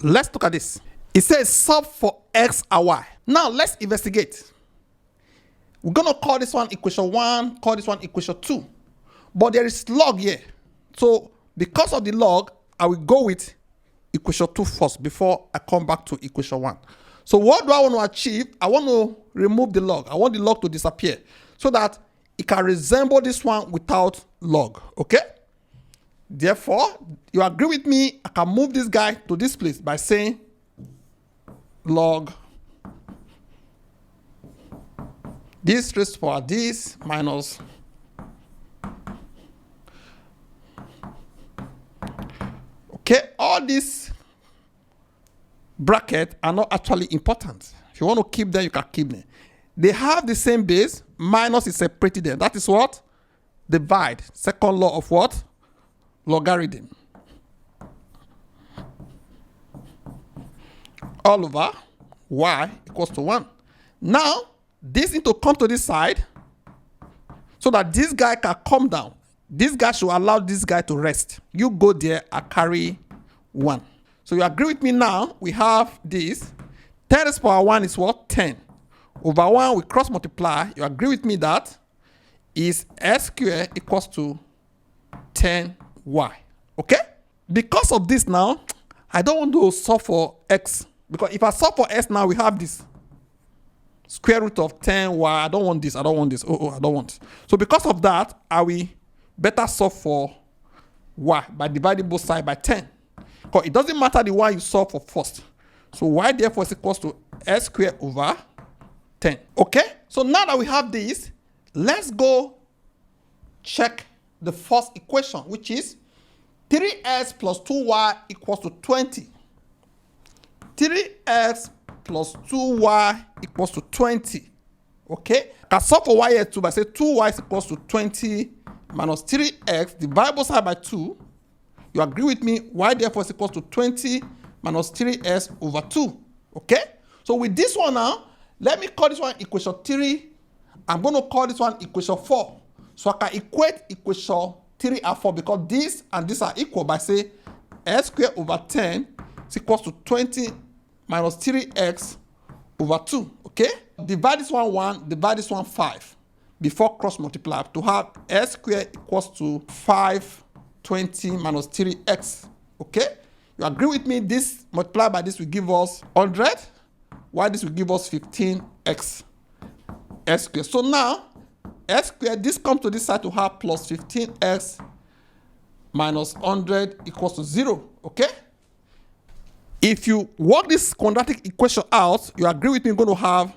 Let's look at this. It says solve for x and y. Now let's investigate. We're going to call this one equation 1, call this one equation 2. But there is log here. So because of the log, I will go with equation 2 first before I come back to equation 1. So what do I want to achieve? I want to remove the log. I want the log to disappear so that it can resemble this one without log. Okay? Therefore, you agree with me, I can move this guy to this place by saying log this raised to power this minus okay, all these brackets are not actually important. If you want to keep them, you can keep them. They have the same base, minus is separated them. That is what? Divide. Second law of what? Logarithm. All over y equals to 1. Now, this need to come to this side so that this guy can come down. This guy should allow this guy to rest. You go there and carry 1. So you agree with me now, we have this. 10 raised to power 1 is what? 10. Over 1, we cross multiply. You agree with me that is s squared equals to 10y. Okay? Because of this now, I don't want to solve for x. Because if I solve for s now, we have this. Square root of 10y. I don't want this. I don't want this. I don't want. So because of that, I will better solve for y by dividing both sides by 10. Because it doesn't matter the y you solve for first. So y therefore is equals to s squared over 10. Okay? So now that we have this, let's go check the first equation, which is 3x plus 2y equals to 20. 3x plus 2y equals to 20. Okay? I can solve for y here too by saying 2y is equals to 20 minus 3x, divide both sides by 2. You agree with me? Y therefore is equals to 20 minus 3s over 2. Okay? So with this one now, let me call this one equation 3. I'm going to call this one equation 4. So I can equate equation 3 and 4 because this and this are equal by say s squared over 10 is equals to 20 minus 3x over 2. Okay? Divide this one 1, divide this one 5 before cross multiply to have s squared equals to 520 minus 3x. Okay? You agree with me? This multiplied by this will give us 100, while this will give us 15x s squared. So now, s squared, this comes to this side to have plus 15x minus 100 equals to 0. Okay? If you work this quadratic equation out, you agree with me, you're going to have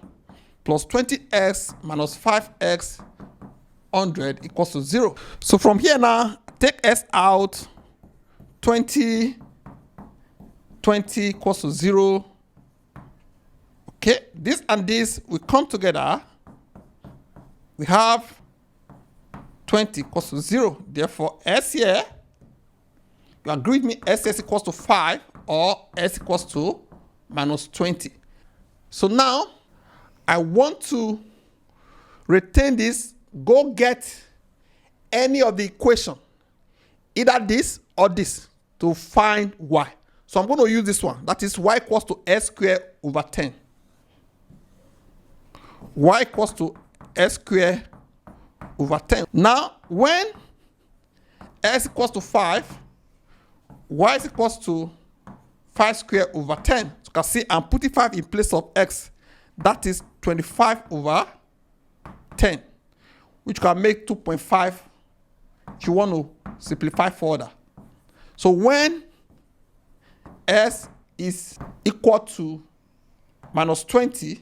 plus 20x minus 5x 100 equals to 0. So from here now, take s out, 20 equals to 0. Okay, this and this will come together. We have 20 equals to 0. Therefore, s here, you agree with me, s equals to 5 or s equals to minus 20. So now, I want to retain this, go get any of the equation, either this or this, to find y. So I'm going to use this one. That is y equals to s squared over 10. Y equals to s squared over 10. Now, when s equals to 5, y is equals to 5 squared over 10. So you can see I'm putting 5 in place of x. That is 25 over 10, which can make 2.5 if you want to simplify further. So when s is equal to minus 20,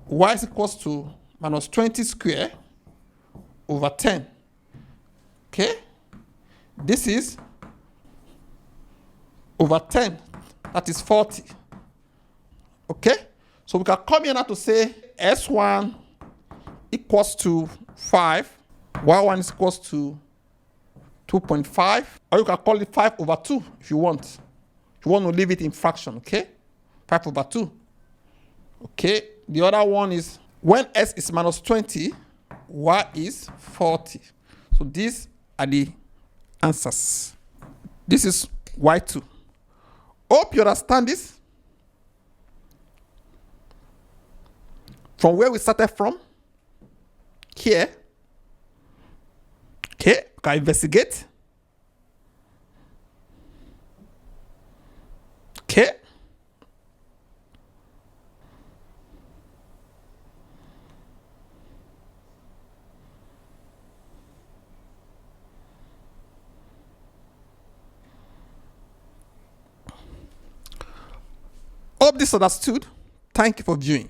y is equals to minus 20 squared over 10. Okay? This is over 10. That is 40. Okay? So we can come here now to say s1 equals to 5, y1 is equals to 2.5, or you can call it 5 over 2 if you want. If you want to leave it in fraction, okay? 5 over 2. Okay, the other one is when s is minus 20, y is 40. So these are the answers. This is y2. Hope you understand this. From where we started from. Here. Okay, we can investigate. Okay. Hope this understood. Thank you for viewing.